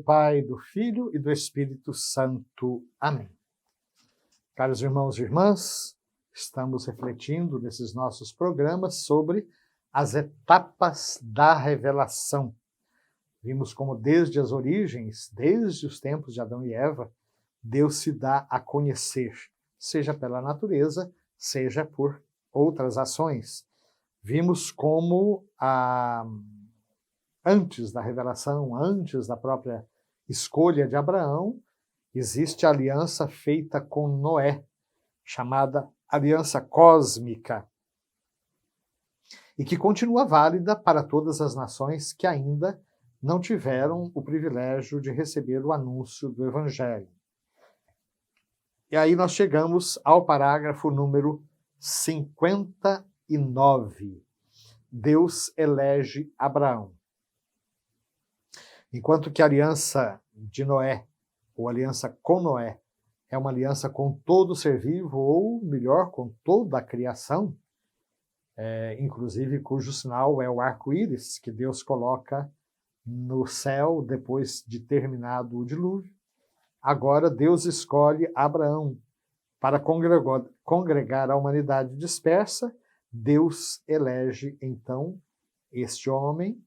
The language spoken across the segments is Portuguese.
do Pai, do Filho e do Espírito Santo. Amém. Caros irmãos e irmãs, estamos refletindo nesses nossos programas sobre as etapas da revelação. Vimos como desde as origens, desde os tempos de Adão e Eva, Deus se dá a conhecer, seja pela natureza, seja por outras ações. Vimos como antes da revelação, antes da própria escolha de Abraão, existe a aliança feita com Noé, chamada aliança cósmica, e que continua válida para todas as nações que ainda não tiveram o privilégio de receber o anúncio do Evangelho. E aí nós chegamos ao parágrafo número 59. Deus elege Abraão. Enquanto que a aliança de Noé, ou aliança com Noé, é uma aliança com todo ser vivo, ou melhor, com toda a criação, inclusive cujo sinal é o arco-íris, que Deus coloca no céu depois de terminado o dilúvio. Agora Deus escolhe Abraão para congregar a humanidade dispersa. Deus elege, então, este homem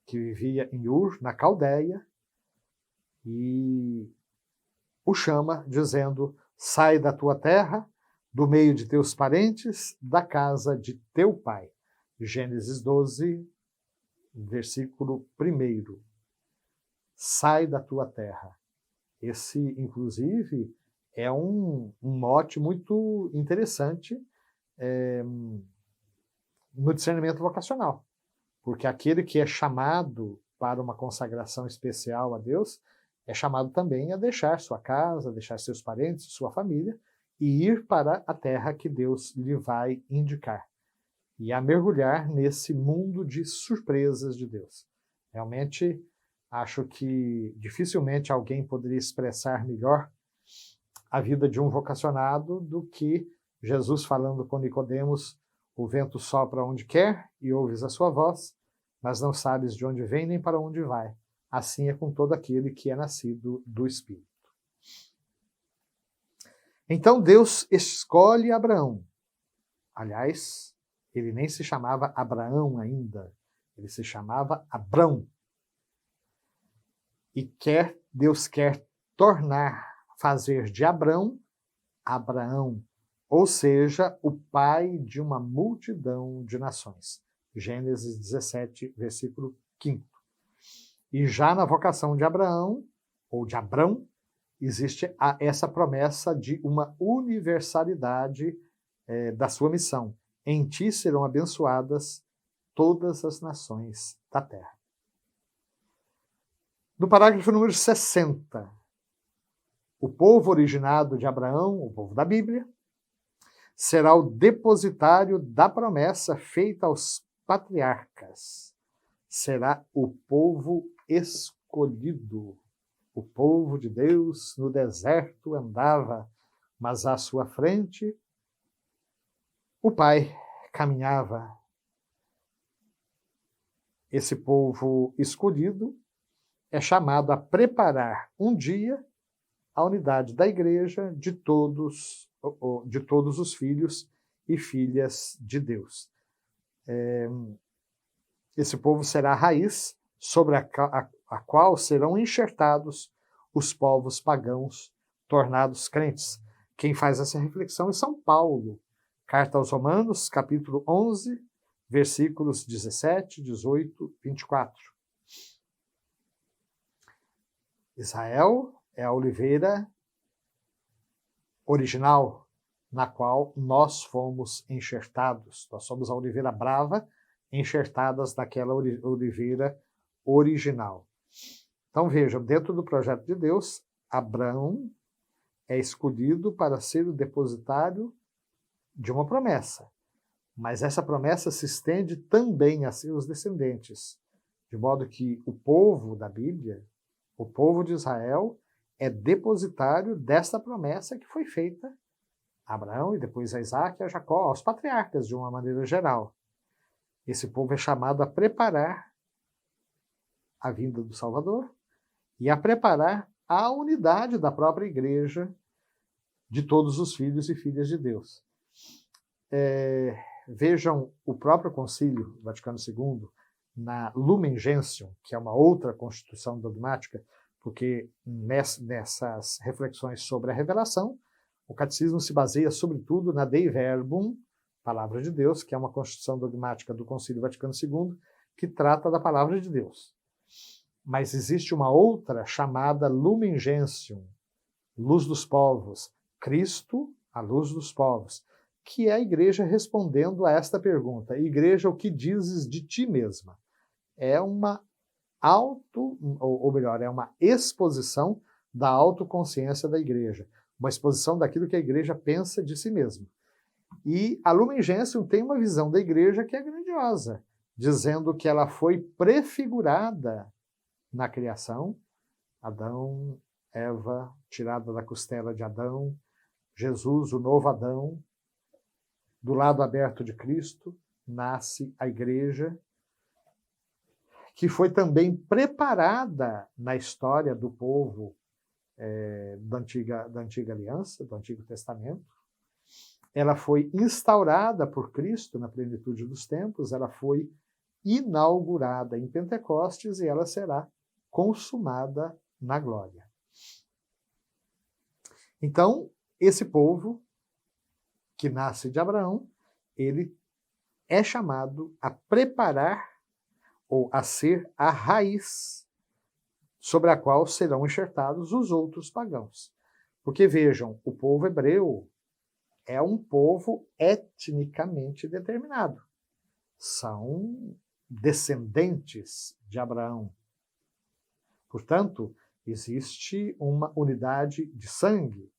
que vivia em Ur, na Caldeia, e o chama, dizendo: sai da tua terra, do meio de teus parentes, da casa de teu pai. Gênesis 12, versículo 1. Sai da tua terra. Esse, inclusive, é um mote muito interessante no discernimento vocacional. Porque aquele que é chamado para uma consagração especial a Deus é chamado também a deixar sua casa, deixar seus parentes, sua família, e ir para a terra que Deus lhe vai indicar. E a mergulhar nesse mundo de surpresas de Deus. Realmente, acho que dificilmente alguém poderia expressar melhor a vida de um vocacionado do que Jesus falando com Nicodemos: o vento sopra onde quer e ouves a sua voz, mas não sabes de onde vem nem para onde vai. Assim é com todo aquele que é nascido do Espírito. Então Deus escolhe Abraão. Aliás, ele nem se chamava Abraão ainda, ele se chamava Abrão. E Deus quer fazer de Abrão, Abraão, ou seja, o pai de uma multidão de nações. Gênesis 17, versículo 5. E já na vocação de Abraão, ou de Abrão, existe essa promessa de uma universalidade da sua missão. Em ti serão abençoadas todas as nações da terra. No parágrafo número 60, o povo originado de Abraão, o povo da Bíblia, será o depositário da promessa feita aos patriarcas. Será o povo escolhido. O povo de Deus no deserto andava, mas à sua frente o Pai caminhava. Esse povo escolhido é chamado a preparar um dia a unidade da igreja de todos os filhos e filhas de Deus. Esse povo será a raiz sobre a qual serão enxertados os povos pagãos tornados crentes. Quem faz essa reflexão é São Paulo. Carta aos Romanos, capítulo 11, versículos 17, 18, 24. Israel é a oliveira original na qual nós fomos enxertados. Nós somos a oliveira brava, enxertadas naquela oliveira original. Então vejam, dentro do projeto de Deus, Abraão é escolhido para ser o depositário de uma promessa. Mas essa promessa se estende também a seus descendentes, de modo que o povo da Bíblia, o povo de Israel, é depositário desta promessa que foi feita a Abraão e depois a Isaac e a Jacó, aos patriarcas de uma maneira geral. Esse povo é chamado a preparar a vinda do Salvador e a preparar a unidade da própria igreja de todos os filhos e filhas de Deus. Vejam o próprio Concílio Vaticano II, na Lumen Gentium, que é uma outra constituição dogmática, porque nessas reflexões sobre a revelação, o catecismo se baseia sobretudo na Dei Verbum, Palavra de Deus, que é uma constituição dogmática do Concílio Vaticano II, que trata da Palavra de Deus. Mas existe uma outra chamada Lumen Gentium, Luz dos Povos, Cristo, a luz dos povos, que é a igreja respondendo a esta pergunta: igreja, o que dizes de ti mesma? É uma é uma exposição da autoconsciência da igreja, uma exposição daquilo que a igreja pensa de si mesma. E a Lumen Gentium tem uma visão da igreja que é grandiosa, dizendo que ela foi prefigurada na criação, Adão, Eva, tirada da costela de Adão, Jesus, o novo Adão, do lado aberto de Cristo, nasce a igreja, que foi também preparada na história do povo da antiga aliança, do Antigo Testamento. Ela foi instaurada por Cristo na plenitude dos tempos, ela foi inaugurada em Pentecostes e ela será consumada na glória. Então, esse povo que nasce de Abraão, ele é chamado a preparar ou a ser a raiz sobre a qual serão enxertados os outros pagãos. Porque vejam, o povo hebreu é um povo etnicamente determinado. São descendentes de Abraão. Portanto, existe uma unidade de sangue.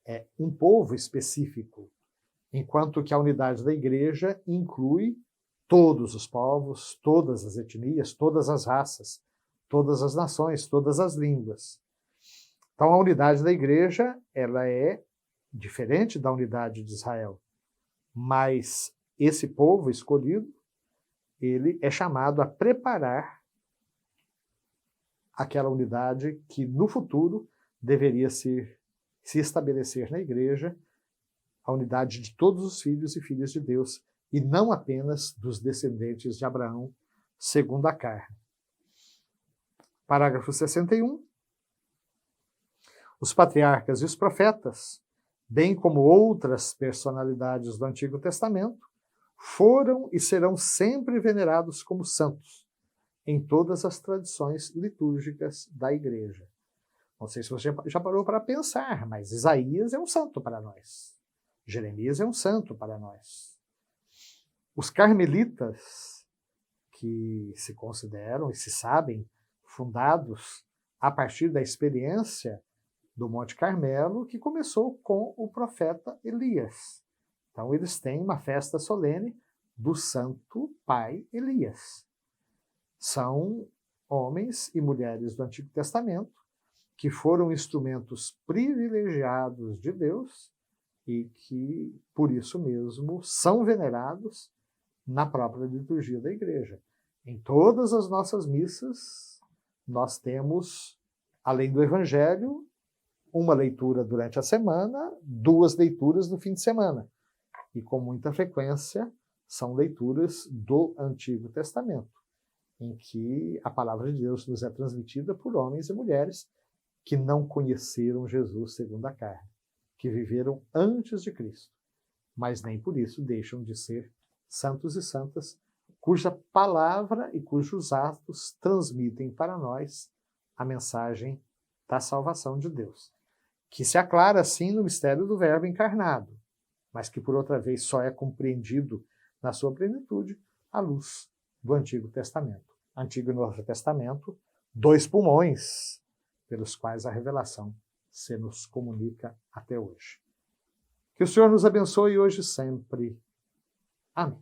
É um povo específico, enquanto que a unidade da igreja inclui todos os povos, todas as etnias, todas as raças, todas as nações, todas as línguas. Então, a unidade da igreja, ela é diferente da unidade de Israel, mas esse povo escolhido, ele é chamado a preparar aquela unidade que no futuro deveria se estabelecer na igreja, a unidade de todos os filhos e filhas de Deus, e não apenas dos descendentes de Abraão, segundo a carne. Parágrafo 61. Os patriarcas e os profetas, bem como outras personalidades do Antigo Testamento, foram e serão sempre venerados como santos em todas as tradições litúrgicas da igreja. Não sei se você já parou para pensar, mas Isaías é um santo para nós. Jeremias é um santo para nós. Os carmelitas, que se consideram e se sabem fundados a partir da experiência do Monte Carmelo, que começou com o profeta Elias. Então, eles têm uma festa solene do Santo Pai Elias. São homens e mulheres do Antigo Testamento que foram instrumentos privilegiados de Deus e que, por isso mesmo, são venerados na própria liturgia da igreja. Em todas as nossas missas, nós temos, além do Evangelho, uma leitura durante a semana, 2 leituras no fim de semana. E com muita frequência são leituras do Antigo Testamento, em que a palavra de Deus nos é transmitida por homens e mulheres que não conheceram Jesus segundo a carne, que viveram antes de Cristo, mas nem por isso deixam de ser santos e santas, cuja palavra e cujos atos transmitem para nós a mensagem da salvação de Deus, que se aclara assim no mistério do Verbo encarnado, mas que por outra vez só é compreendido na sua plenitude à luz do Antigo Testamento. Antigo e Novo Testamento, 2 pulmões pelos quais a revelação se nos comunica até hoje. Que o Senhor nos abençoe hoje e sempre. Amém.